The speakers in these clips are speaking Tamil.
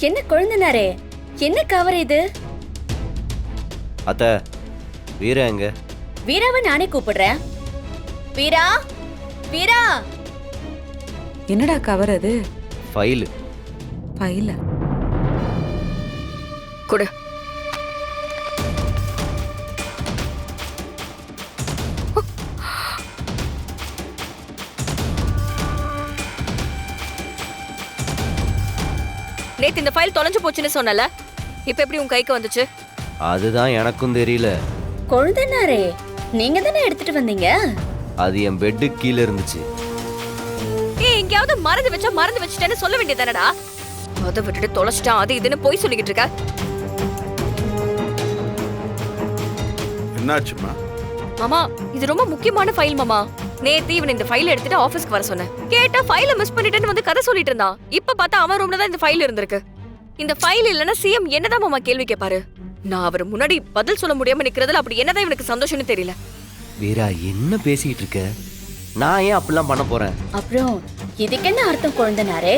என்ன கொழுந்தனாரே, என்ன கவர் இது? அத்த வீரா எங்க? வீராவை நானே கூப்பிடுறேன். வீரா, வீரா. என்னடா கவர் அது? ஃபைல். ஃபைல கொடு. நேத்து இந்த ஃபைல் தொலைஞ்சு போச்சுன்னு சொன்னல, இப்ப எப்படி உன் கைக்கு வந்துச்சு? அதுதான் எனக்கும் தெரியல. கொழுந்தனாரே, நீங்க தானே எடுத்துட்டு வந்தீங்க? அது என் பெட்டு கீழே இருந்துச்சு. ஏய், எங்கயாவது மறந்து வச்சுட்டேன்னு சொல்ல வேண்டியதானடா. அதை விட்டுட்டு தொலைச்சிட்டான் அது இதுன்னு போய் சொல்லிக்கிட்டு இருக்க. என்னாச்சுமா? மாமா, இது ரொம்ப முக்கியமான ஃபைல் மாமா. நேத்து இவன் இந்த ஃபைல் எடுத்துட்டு ஆபீஸ்க்கு வர சொன்னேன். கேட்டா ஃபைலை மிஸ் பண்ணிட்டேன்னு வந்து கதை சொல்லிட்டு இருந்தான். இப்ப பார்த்தா அவன் ரூம்ல தான் இந்த ஃபைல் இருந்திருக்கு. இந்த ஃபைல் இல்லனா சிஎம் என்னதான் மாமா கேள்வி கேட்பாரு? நான் அவர் முன்னாடி பதில் சொல்ல முடியாம நிக்கிறதுல அப்படி என்னதான் இவனுக்கு சந்தோஷம்னு தெரியல. வீரா என்ன பேசிட்டு இருக்க? நான் ஏன் அப்படிலாம் பண்ண போறேன்? அப்புறம் இதுக்கு என்ன அர்த்தம் கொழுந்தனாரே?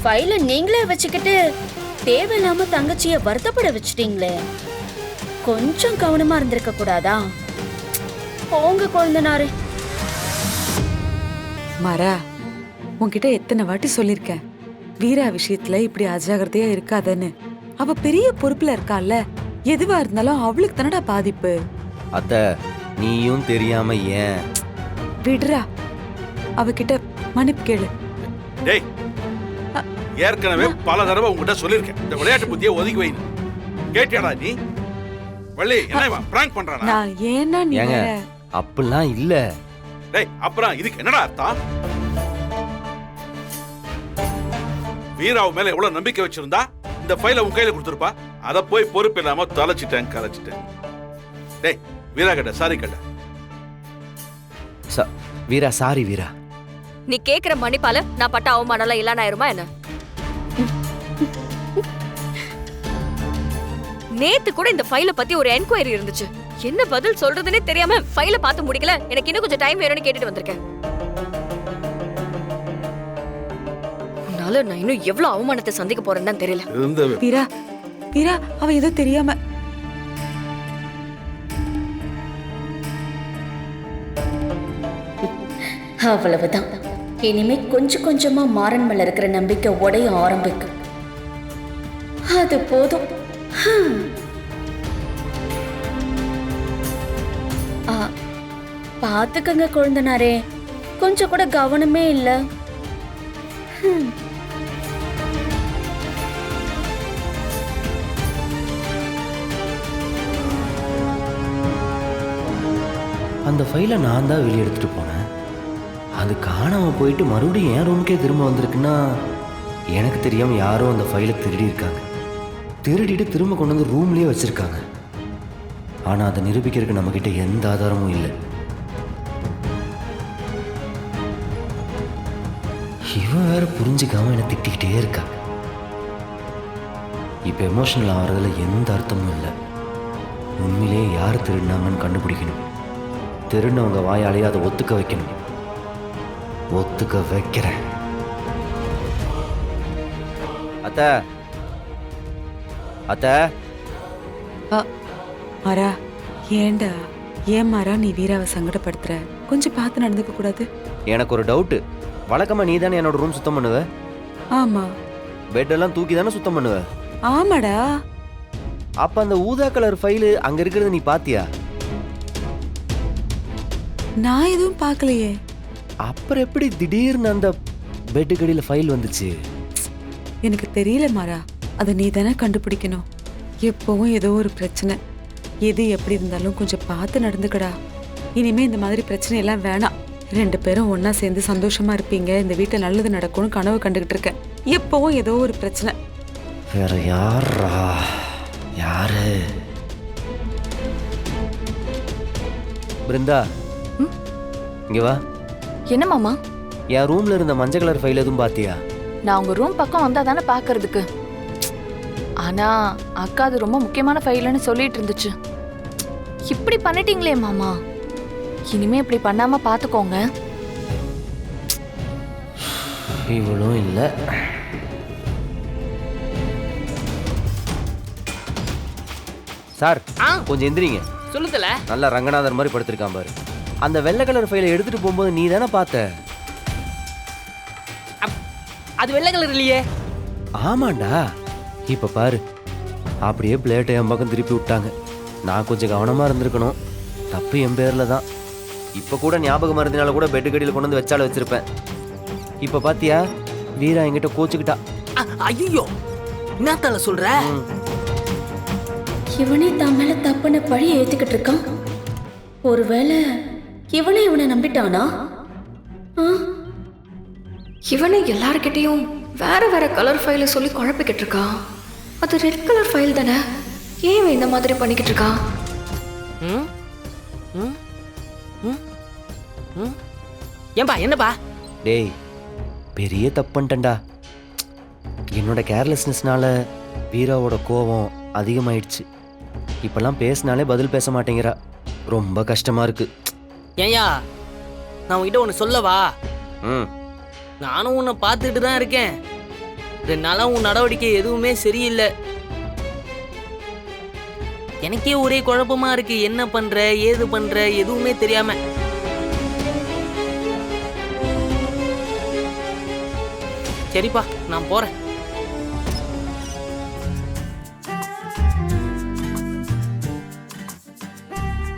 ஃபைல நீங்களே வச்சுக்கிட்டு தேவையில்லாம தங்கச்சிய வருத்தப்பட வச்சுட்டீங்களே. கொஞ்சம் கவனமா இருந்திருக்க கூடாதா? போங்க கொழுந்தனாரே. மாறா, உன்கிட்ட எத்தனை வாட்டி சொல்லிருக்கேன் வீரா விஷயத்துல இப்படி அஜாகிரதையா இருக்காதன்னு. அவ பெரிய பொறுப்புல இருக்கால, எதுவா இருந்தாலும் அவளுக்கு தானடா பாதிப்பு. அத்த நீயும் தெரியாம ஏன்? விடுறா, அவகிட்ட மன்னிப்பு கேளு. டேய், ஏற்கனவே பல தடவை உங்ககிட்ட சொல்லிருக்கேன், இந்த விளையாட்டு புத்தியை ஒதுக்கி வைன்னு. கேட்டியாடா நீ? வள்ளி, என்ன பிராங்க் பண்றானா? நான் ஏன்னா நீ ஏங்க வேற. அப்படிலாம் இல்ல. டேய், அப்புறம் இதுக்கு என்னடா அர்த்தம்? வீராவு மேல எவ்வளவு நம்பிக்கை வச்சிருந்தா இந்த ஃபைலை உன் கையில கொடுத்துருப்பா. அத போய் பொறுப்பு இல்லாம தொலைச்சிட்டேன், கலைச்சிட்டேன். டேய், வீரா கிட்ட சாரி கேட்ட. வீரா சாரி வீரா. நீ கேக்குற மன்னிப்பால நான் பட்ட அவமானம் எல்லாம் இல்லைன்னு ஆயிருமா என்ன? நேத்து கூட இந்த ஃபைல பத்தி ஒரு என்கொயரி இருந்துச்சு. என்ன பதில் சொல்றதுன்னே தெரியாம ஃபைல பார்த்து முடிக்கல. எனக்கு இன்னும் கொஞ்சம் டைம் வேணும்னு கேட்டுட்டு வந்திருக்கேன். உன்னால நான் இன்னும் எவ்வளவு அவமானத்தை சந்திக்க போறேன்னு தான் தெரியல. வீரா, வீரா, அவ ஏதோ தெரியாம. அவ்வளவுதான். இனிமே கொஞ்சம் கொஞ்சமா மாறன் மேல இருக்கிற நம்பிக்கை உடைய ஆரம்பிக்கும். அது போதும். பாத்துக்கங்க கொழுந்தனாரே, கொஞ்சம் கூட கவனமே இல்ல. அந்த ஃபைலை நான் தான் வெளியே எடுத்துட்டு போனேன். அது காணாம போயிட்டு மறுபடியும் என் ரூமுக்கே திரும்ப வந்திருக்குன்னா எனக்கு தெரியாம யாரோ அந்த ஃபைலை திருடி இருக்காங்க. திருடிட்டு திரும்ப கொண்டு வந்து ரூம்லயே வச்சிருக்காங்க. ஆனா அதை நிரூபிக்கிறதுக்கு நம்ம கிட்ட எந்த ஆதாரமும் இல்லை. இவன் வேற புரிஞ்சுக்காம என்னை திட்டிக்கிட்டே இருக்கா. இப்ப எமோஷனல் ஆகிறதுல எந்த அர்த்தமும் இல்லை. உண்மையிலேயே யார் திருடினாங்கன்னு கண்டுபிடிக்கணும். திருடினவங்க வாயாலேயே அதை ஒத்துக்க வைக்கணும். ஒத்துக்க வைக்கிறேன். அத்த அத்த. மாறா, ஏண்டா ஏன் மாறா நீ வீராவை சங்கடப்படுத்துற? கொஞ்சம் பார்த்து நடந்துக்க கூடாது? எனக்கு ஒரு டவுட்டு. வழக்கமா நீ தானே என்னோட ரூம் சுத்தம் பண்ணுவ? ஆமா. பெட்டெல்லாம் தூக்கி தானே சுத்தம் பண்ணுவ? ஆமாடா. அப்ப அந்த ஊதா கலர் ஃபைலு அங்க இருக்கிறது நீ பாத்தியா? நான் எதுவும் பார்க்கலையே. அப்புறம் எப்படி திடீர்னு அந்த பெட்டு கடியில ஃபைல் வந்துச்சு? எனக்கு தெரியல மாறா, அதை நீ தானே கண்டுபிடிக்கணும். எப்பவும் ஏதோ ஒரு பிரச்சனை. எது எப்படி இருந்தாலும் கொஞ்சம் பார்த்து நடந்துக்கடா. இனிமே இந்த மாதிரி பிரச்சனை எல்லாம் வேணாம். 2 பேரும் ஒன்னா சேர்ந்து சந்தோஷமா இருப்பீங்க. இந்த வீட்டில் நல்லது நடக்கும்னு கனவு கண்டுகிட்டு இருக்கேன். எப்பவும் ஏதோ ஒரு பிரச்சனை. வேற யாரா? யாரு? பிருந்தா, இங்க வா. என்ன மாமா? என் ரூம்ல இருந்த மஞ்சள் கலர் ஃபைல் எதுவும் பாத்தியா? நான் உங்க ரூம் பக்கம் வந்தா தானே பாக்குறதுக்கு. ஆனா அக்கா அது ரொம்ப முக்கியமான ஃபைல்னு சொல்லிட்டு இருந்துச்சு. இப்படி பண்ணிட்டீங்களே மாமா, இனிமே இப்படி பண்ணாம பாத்துக்கோங்க. இவளும் இல்ல. சார் ஆ கொஞ்சம் எந்திரிங்க. சொல்லுதல. நல்லா ரங்கநாதர் மாதிரி படுத்திருக்கான் பாரு. அந்த வெள்ளை கலர் ஃபைலை எடுத்துட்டு போகும்போது நீ தானே பார்த்த? அது வெள்ளை கலர் இல்லையே. ஆமாண்டா. இப்ப பாரு, அப்படியே பிளேட்டை என் பக்கம் திருப்பி விட்டாங்க. நான் கொஞ்சம் கவனமா இருந்திருக்கணும். தப்பு என் பேர்ல தான். இப்ப கூட ஞாபகம் மருந்தினால கூட பெட்டு கடியில் கொண்டு வந்து வச்சால வச்சிருப்பேன். இப்ப பாத்தியா, வீரா என்கிட்ட கோச்சுக்கிட்டா. ஐயோ, என்னத்தால சொல்ற? இவனே தான் மேல தப்புன பழி ஏத்துக்கிட்டு இருக்கான். ஒருவேளை இவனை நம்பிட்டானா? இவனை எல்லார்கிட்டயும் வேற வேற கலர் ஃபைல சொல்லி குழப்பிக்கிட்டு இருக்கா. அது ரெட் கலர் ஃபைல் தானே, ஏன் இவன் இந்த மாதிரி பண்ணிக்கிட்டு இருக்கா? ம் ம் ம் ம் ஏன்பா என்னப்பா? டேய், பெரிய தப்புன்ட்டா. என்னோட கேர்லெஸ்னஸ்னால வீராவோட கோபம் அதிகமாயிடுச்சு. இப்பெல்லாம் பேசினாலே பதில் பேச மாட்டேங்கிறா. ரொம்ப கஷ்டமா இருக்கு. ஏன்யா, நான் உன்கிட்ட ஒன்று சொல்லவா? ம் நானும் உன்னை பார்த்துட்டு தான் இருக்கேன். 2 நாளா உன் நடவடிக்கை எதுவுமே சரியில்லை. எனக்கே ஒரே குழப்பமா இருக்கு. என்ன பண்ற, ஏது பண்ற, எதுவுமே தெரியாம. சரிப்பா, நான் போறேன்.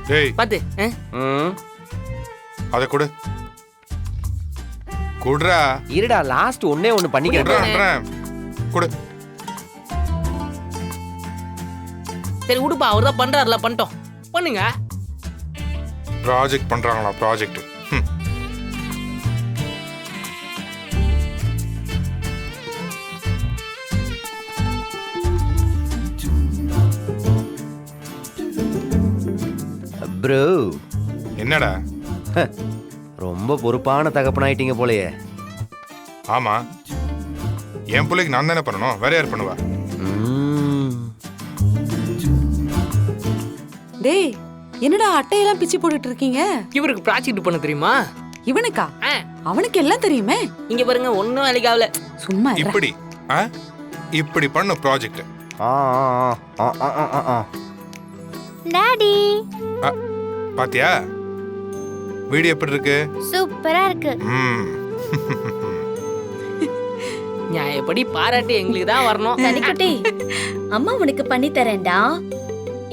டேய், பாத்து ம் அதை கொடு. குடுறா. இருடா, லாஸ்ட் ஒண்ணே ஒன்று பண்ணிக்கிறேன். கொடு. சரி விடுப்பா, அவர் தான் பண்றாருல, பண்ணிட்டோம். பண்ணுங்க. ப்ராஜெக்ட் பண்றாங்களா? ப்ராஜெக்ட். ப்ரோ, என்னடா? ரொம்ப பொறுப்பான தகப்பனாயிட்டீங்க போலயே. ஆமா, என் பிள்ளைக்கு நான் தானே பண்ணணும், வேற யார் பண்ணுவா? டேய், என்னடா அட்டையெல்லாம் பிச்சு போட்டுட்டு இருக்கீங்க? இவருக்கு ப்ராஜெக்ட் பண்ண தெரியுமா? இவனுக்கா? அவனுக்கு எல்லாம் தெரியுமே. இங்க பாருங்க, ஒன்னும் வேலைக்கு ஆகல. சும்மா இருடா. இப்படி இப்படி பண்ண ப்ராஜெக்ட். டாடி, பாத்தியா வீடியோ எப்படி இருக்கு? சூப்பரா இருக்கு. நியாயப்படி பாராட்டு எங்களுக்கு தான் வரணும். தனிக்குட்டி, அம்மா உனக்கு பண்ணி தரேன்டா.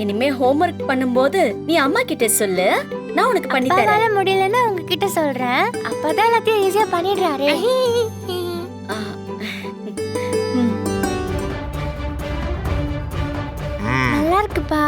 இனிமே ஹோம்வொர்க் பண்ணும்போது நீ அம்மா கிட்ட சொல்லு, நான் உனக்கு பண்ணி தரேன். அப்பாவால முடியலன்னா உங்ககிட்ட சொல்றேன். அப்பதான் எல்லாத்தையும் ஈஸியா பண்ணிடுறாரு. ம். நல்லா இருக்குப்பா.